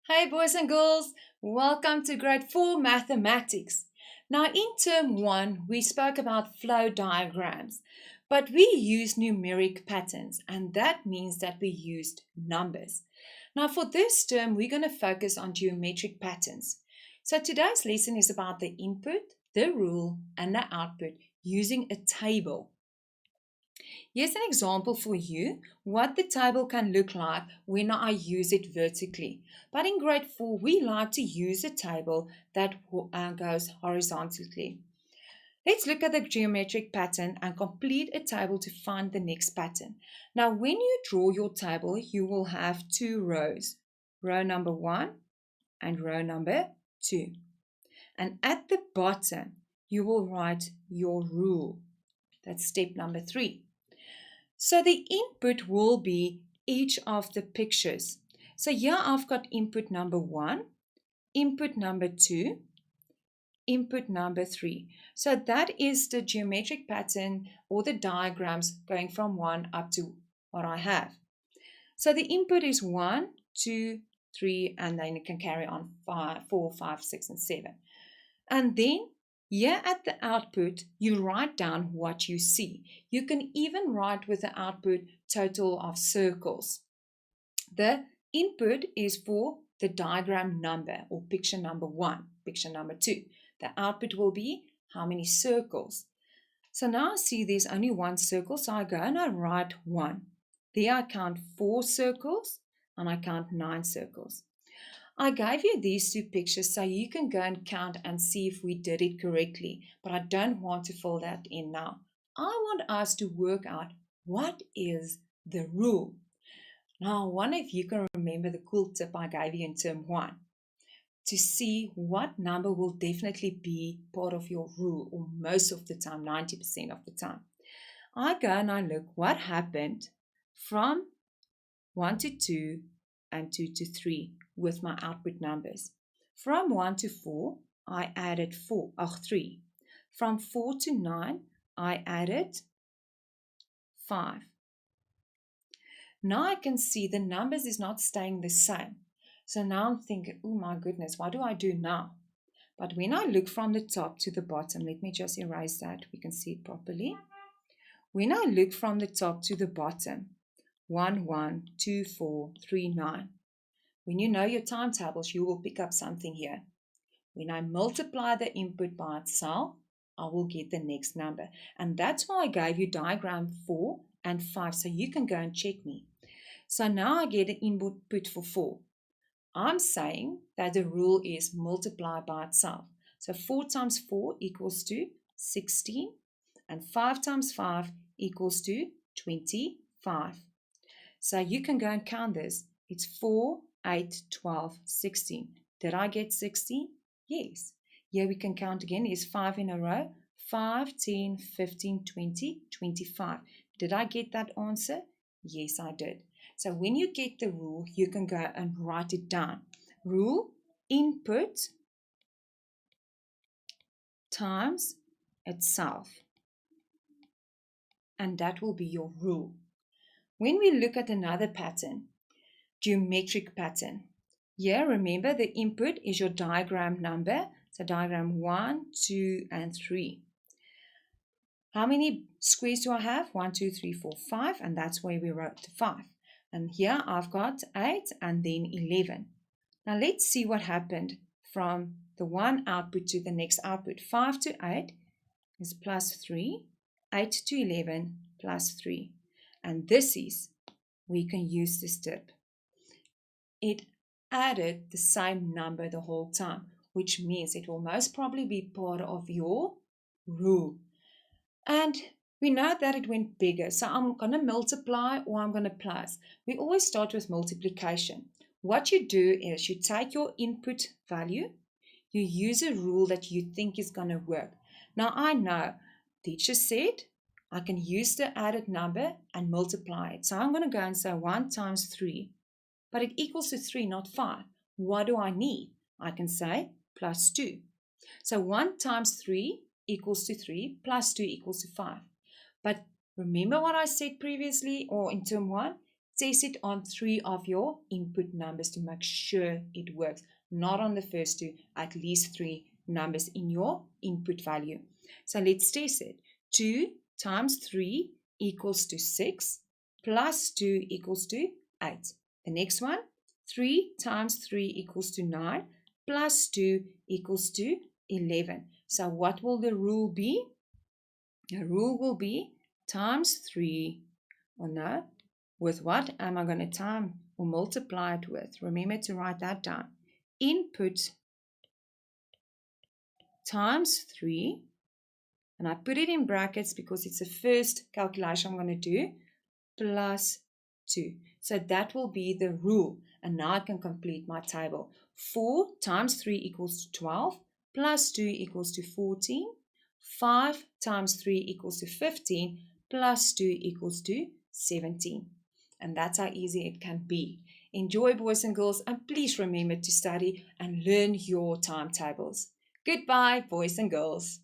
Hey boys and girls, welcome to grade 4 mathematics. Now in term 1 we spoke about flow diagrams, but we used numeric patterns and that means that we used numbers. Now for this term we're going to focus on geometric patterns. So today's lesson is about the input, the rule and the output using a table. Here's an example for you what the table can look like when I use it vertically. But in grade 4, we like to use a table that goes horizontally. Let's look at the geometric pattern and complete a table to find the next pattern. Now, when you draw your table, you will have two rows, row number 1 and row number 2. And at the bottom, you will write your rule. That's step number 3. So the input will be each of the pictures. So here I've got input number 1, input number 2, input number 3. So that is the geometric pattern or the diagrams going from 1 up to what I have. So the input is 1, 2, 3, and then it can carry on 4, 5, 6, and 7. And then here at the output, you write down what you see. You can even write with the output total of circles. The input is for the diagram number or picture number 1, picture number 2. The output will be how many circles. So now I see there's only one circle, so I go and I write 1. There I count 4 circles and I count 9 circles. I gave you these two pictures so you can go and count and see if we did it correctly, but I don't want to fill that in now. I want us to work out what is the rule. Now, I wonder if you can remember the cool tip I gave you in term 1 to see what number will definitely be part of your rule, or most of the time, 90% of the time. I go and I look what happened from 1 to 2 and 2 to 3 with my output numbers. From 1 to 4, I added 3. From 4 to 9, I added 5. Now I can see the numbers is not staying the same. So now I'm thinking, oh my goodness, what do I do now? But when I look from the top to the bottom, let me just erase that, we can see it properly. When I look from the top to the bottom, 1, 1, 2, 4, 3, 9. When you know your timetables, you will pick up something here. When I multiply the input by itself, I will get the next number. And that's why I gave you diagram 4 and 5, so you can go and check me. So now I get an input for 4. I'm saying that the rule is multiply by itself. So 4 times 4 equals to 16, and 5 times 5 equals to 25. So you can go and count this. It's 4, 8, 12, 16. Did I get 16? Yes. Here we can count again. Is 5 in a row. 5, 10, 15, 20, 25. Did I get that answer? Yes, I did. So when you get the rule, you can go and write it down. Rule, input times itself. And that will be your rule. When we look at another pattern, geometric pattern. Here, remember the input is your diagram number. So diagram 1, 2, and 3. How many squares do I have? 1, 2, 3, 4, 5. And that's where we wrote 5. And here I've got 8 and then 11. Now let's see what happened from the one output to the next output. 5 to 8 is plus 3. 8 to 11 plus 3. And this is, we can use this tip. It added the same number the whole time, which means it will most probably be part of your rule. And we know that it went bigger, so I'm going to multiply or I'm going to plus. We always start with multiplication. What you do is you take your input value, you use a rule that you think is going to work. Now I know, teacher said, I can use the added number and multiply it. So I'm going to go and say 1 times 3. But it equals to 3, not 5. What do I need? I can say plus 2. So 1 times 3 equals to 3, plus 2 equals to 5. But remember what I said previously or in term 1? test it on 3 of your input numbers to make sure it works. Not on the first 2, at least 3 numbers in your input value. So let's test it. 2 times 3 equals to 6, plus 2 equals to 8. The next one, 3 times 3 equals to 9, plus 2 equals to 11. So what will the rule be? The rule will be times 3, or no, with what am I going to time or multiply it with? Remember to write that down. Input times 3, and I put it in brackets because it's the first calculation I'm going to do, plus 2. So that will be the rule. And now I can complete my table. 4 times 3 equals to 12, plus 2 equals to 14. 5 times 3 equals to 15, plus 2 equals to 17. And that's how easy it can be. Enjoy, boys and girls, and please remember to study and learn your timetables. Goodbye, boys and girls.